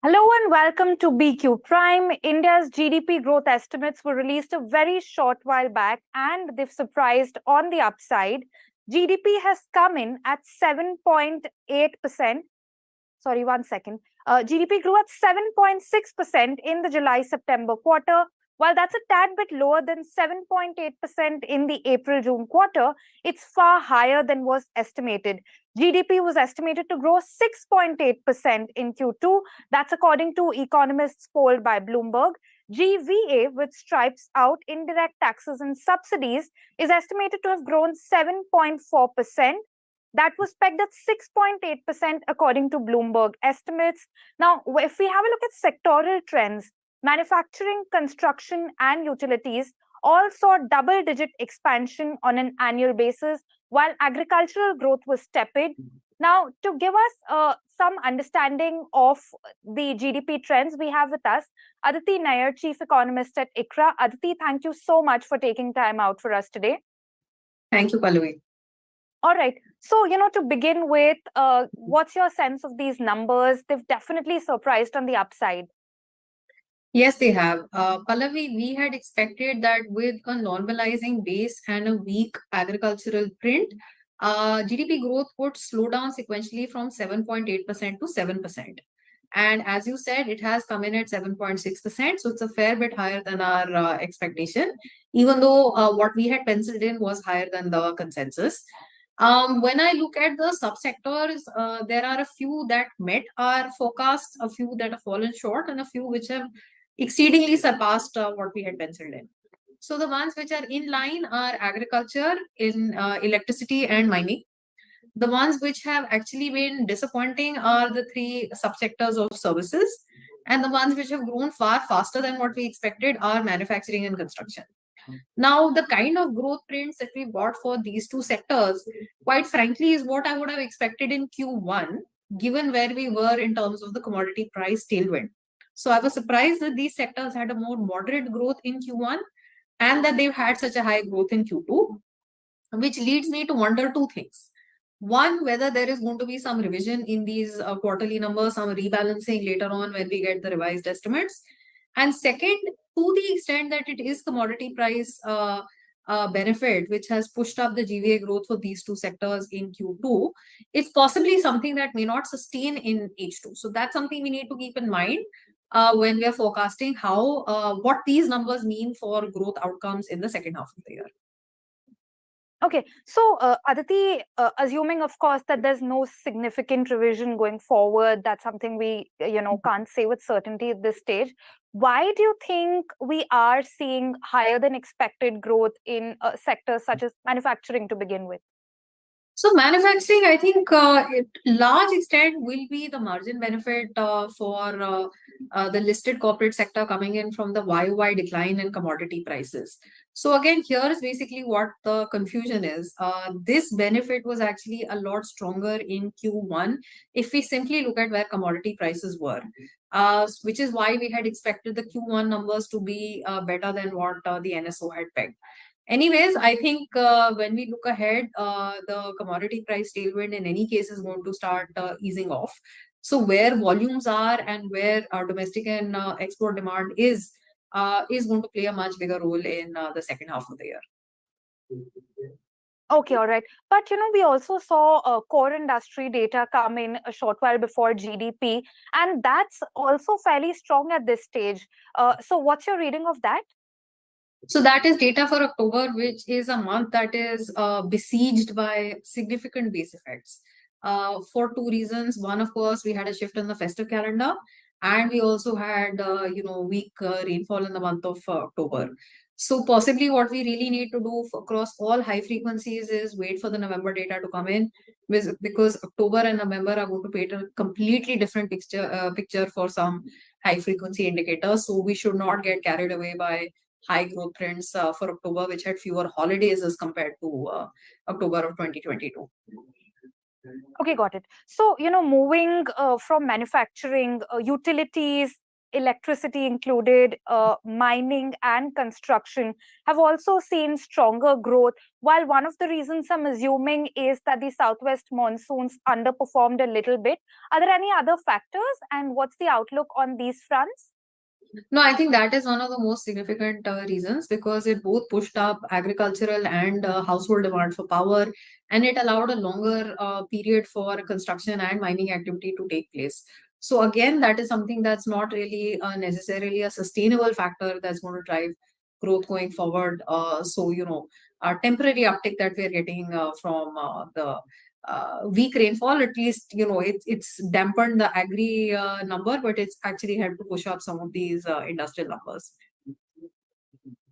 Hello and welcome to BQ Prime. India's GDP growth estimates were released a very short while back and they've surprised on the upside. GDP has come in at 7.8%. Sorry, one second. GDP grew at 7.6% in the July-September quarter. While that's a tad bit lower than 7.8% in the April-June quarter, it's far higher than was estimated. GDP was estimated to grow 6.8% in Q2. That's according to economists polled by Bloomberg. GVA, which stripes out indirect taxes and subsidies, is estimated to have grown 7.4%. That was pegged at 6.8% according to Bloomberg estimates. Now, if we have a look at sectoral trends, manufacturing, construction, and utilities all saw double-digit expansion on an annual basis, while agricultural growth was tepid. Now, to give us some understanding of the GDP trends, we have with us Aditi Nayar, Chief Economist at ICRA. Aditi, thank you so much for taking time out for us today. Thank you, Pallavi. All right. So, to begin with, what's your sense of these numbers? They've definitely surprised on the upside. Yes, they have. Pallavi, we had expected that with a normalizing base and a weak agricultural print, GDP growth would slow down sequentially from 7.8% to 7%. And as you said, it has come in at 7.6%. So it's a fair bit higher than our expectation, even though what we had penciled in was higher than the consensus. When I look at the subsectors, there are a few that met our forecast, a few that have fallen short, and a few which have exceedingly surpassed what we had penciled in. So the ones which are in line are agriculture, in electricity and mining. The ones which have actually been disappointing are the three subsectors of services, and the ones which have grown far faster than what we expected are manufacturing and construction. Now, the kind of growth prints that we've got for these two sectors, quite frankly, is what I would have expected in Q1, given where we were in terms of the commodity price tailwind. So I was surprised that these sectors had a more moderate growth in Q1 and that they've had such a high growth in Q2, which leads me to wonder two things. One, whether there is going to be some revision in these quarterly numbers, some rebalancing later on when we get the revised estimates. And second, to the extent that it is commodity price benefit, which has pushed up the GVA growth for these two sectors in Q2, it's possibly something that may not sustain in H2. So that's something we need to keep in mind when we are forecasting what these numbers mean for growth outcomes in the second half of the year. Okay, so Aditi, assuming, of course, that there's no significant revision going forward, that's something we, can't say with certainty at this stage. Why do you think we are seeing higher than expected growth in sectors such as manufacturing to begin with? So manufacturing, I think, large extent will be the margin benefit for the listed corporate sector coming in from the YOY decline in commodity prices. So again, here is basically what the confusion is. This benefit was actually a lot stronger in Q1 if we simply look at where commodity prices were, which is why we had expected the Q1 numbers to be better than what the NSO had pegged. Anyways, I think when we look ahead, the commodity price tailwind in any case is going to start easing off. So where volumes are and where domestic and export demand is going to play a much bigger role in the second half of the year. Okay, all right. But, we also saw core industry data come in a short while before GDP, and that's also fairly strong at this stage. So what's your reading of that? So that is data for October, which is a month that is besieged by significant base effects for two reasons. One, of course, we had a shift in the festive calendar, and we also had, weak rainfall in the month of October. So possibly what we really need to do across all high frequencies is wait for the November data to come in, because October and November are going to paint a completely different picture for some high frequency indicators. So we should not get carried away by high growth trends for October, which had fewer holidays as compared to October of 2022. Okay, got it. So, moving from manufacturing, utilities, electricity included, mining and construction have also seen stronger growth. While one of the reasons I'm assuming is that the southwest monsoons underperformed a little bit, are there any other factors, and what's the outlook on these fronts? No, I think that is one of the most significant reasons because it both pushed up agricultural and household demand for power, and it allowed a longer period for construction and mining activity to take place. So, again, that is something that's not really necessarily a sustainable factor that's going to drive growth going forward. A temporary uptick that we're getting from the weak rainfall, at least it's dampened the agri number, but it's actually helped to push up some of these industrial numbers.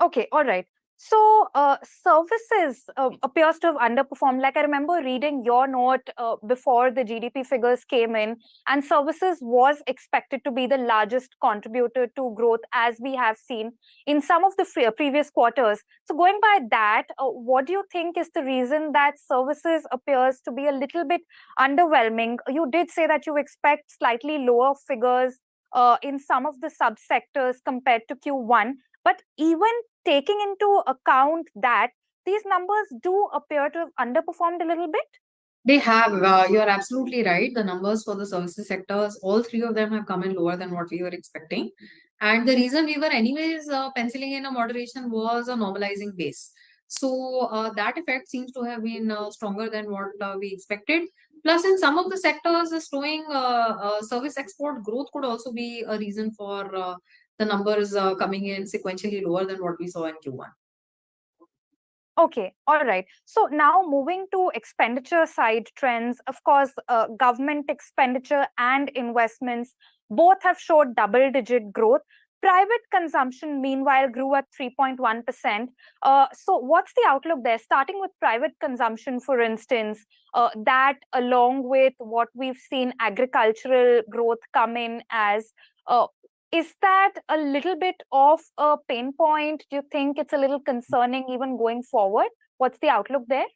Okay, all right. So, services appears to have underperformed. Like I remember reading your note before the GDP figures came in, and services was expected to be the largest contributor to growth, as we have seen in some of the previous quarters. So, going by that, what do you think is the reason that services appears to be a little bit underwhelming? You did say that you expect slightly lower figures in some of the subsectors compared to Q1, but even taking into account that, these numbers do appear to have underperformed a little bit. They have, you're absolutely right. The numbers for the services sectors, all three of them have come in lower than what we were expecting. And the reason we were, anyways, penciling in a moderation was a normalizing base. So that effect seems to have been stronger than what we expected. Plus, in some of the sectors, the slowing service export growth could also be a reason for the numbers coming in sequentially lower than what we saw in Q1. Okay, all right. So now moving to expenditure side trends, of course, government expenditure and investments both have showed double digit growth. Private consumption, meanwhile, grew at 3.1%. So, what's the outlook there? Starting with private consumption, for instance, that along with what we've seen agricultural growth come in as, uh, is that a little bit of a pain point? Do you think it's a little concerning even going forward? What's the outlook there?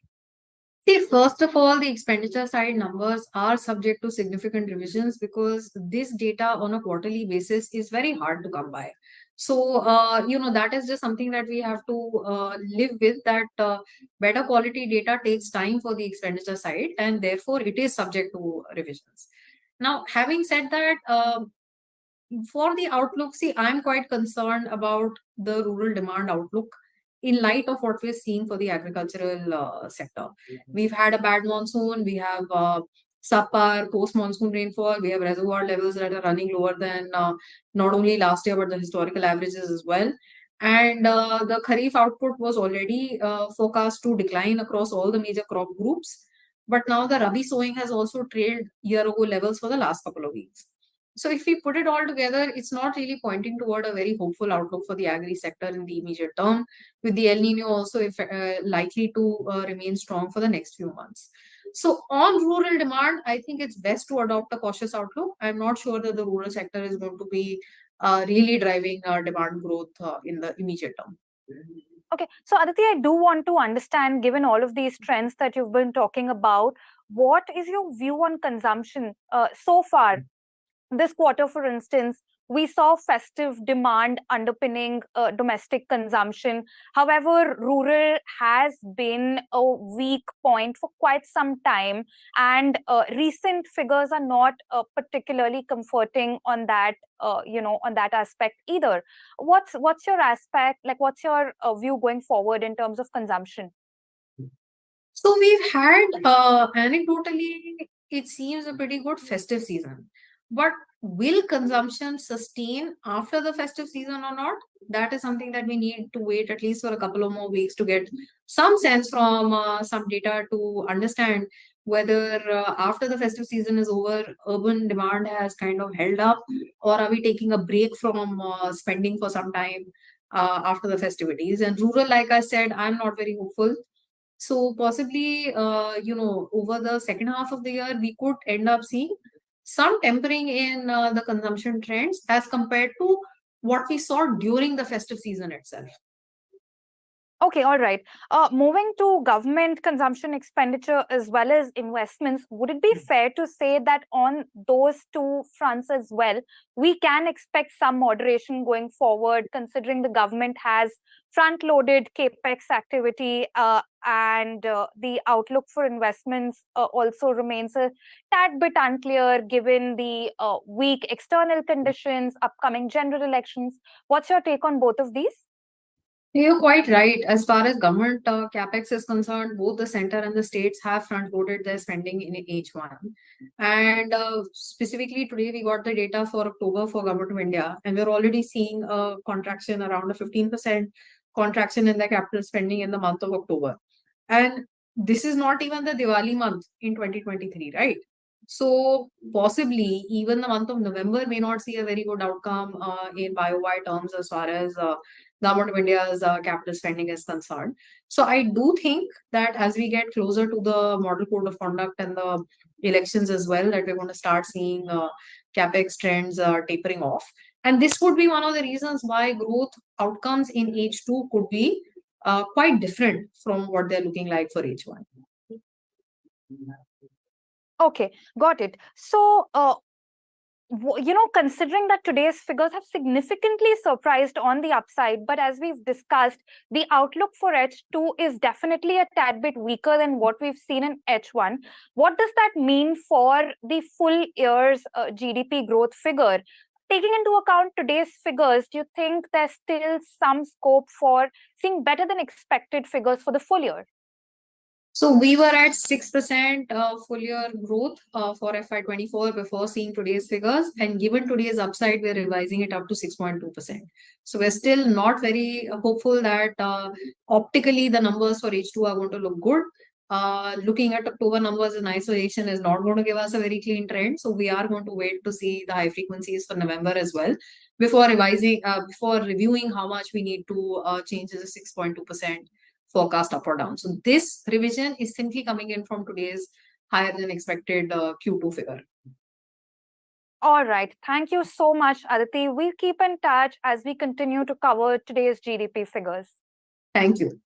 See, first of all, the expenditure side numbers are subject to significant revisions because this data on a quarterly basis is very hard to come by. So, that is just something that we have to live with, that better quality data takes time for the expenditure side, and therefore it is subject to revisions. Now, having said that, for the outlook, see, I'm quite concerned about the rural demand outlook in light of what we're seeing for the agricultural sector. We've had a bad monsoon, we have subpar post monsoon rainfall, we have reservoir levels that are running lower than not only last year but the historical averages as well. And the Kharif output was already forecast to decline across all the major crop groups. But now the Rabi sowing has also trailed year ago levels for the last couple of weeks. So if we put it all together, it's not really pointing toward a very hopeful outlook for the agri sector in the immediate term, with the El Nino also likely to remain strong for the next few months. So on rural demand, I think it's best to adopt a cautious outlook. I'm not sure that the rural sector is going to be really driving demand growth in the immediate term. Okay, so Aditi, I do want to understand, given all of these trends that you've been talking about, what is your view on consumption so far? This quarter, for instance, we saw festive demand underpinning domestic consumption. However, rural has been a weak point for quite some time, and recent figures are not particularly comforting on that. On that aspect either. What's your aspect like? What's your view going forward in terms of consumption? So we've had anecdotally, it seems a pretty good festive season. But will consumption sustain after the festive season or not? That is something that we need to wait at least for a couple of more weeks to get some sense from some data to understand whether after the festive season is over, urban demand has kind of held up, or are we taking a break from spending for some time after the festivities? And rural, like I said, I'm not very hopeful, so possibly, over the second half of the year, we could end up seeing some tempering in the consumption trends as compared to what we saw during the festive season itself. Okay, all right. Moving to government consumption expenditure as well as investments, would it be fair to say that on those two fronts as well, we can expect some moderation going forward, considering the government has front-loaded capex activity and the outlook for investments also remains a tad bit unclear given the weak external conditions, upcoming general elections? What's your take on both of these? You're quite right. As far as government capex is concerned, both the center and the states have front loaded their spending in H1. And specifically today, we got the data for October for Government of India, and we're already seeing a contraction around a 15% contraction in the capital spending in the month of October. And this is not even the Diwali month in 2023, right? So possibly even the month of November may not see a very good outcome in YOY terms as far as Government of India's capital spending is concerned. So I do think that as we get closer to the model code of conduct and the elections as well, that we're going to start seeing capex trends tapering off. And this would be one of the reasons why growth outcomes in H2 could be quite different from what they're looking like for H1. Okay, got it. So, considering that today's figures have significantly surprised on the upside, but as we've discussed, the outlook for H2 is definitely a tad bit weaker than what we've seen in H1. What does that mean for the full year's GDP growth figure? Taking into account today's figures, do you think there's still some scope for seeing better than expected figures for the full year? So we were at 6% full year growth for FY24 before seeing today's figures. And given today's upside, we're revising it up to 6.2%. So we're still not very hopeful that optically the numbers for H2 are going to look good. Looking at October numbers in isolation is not going to give us a very clean trend. So we are going to wait to see the high frequencies for November as well before reviewing how much we need to change the 6.2% forecast up or down. So this revision is simply coming in from today's higher than expected Q2 figure. All right. Thank you so much, Aditi. We'll keep in touch as we continue to cover today's GDP figures. Thank you.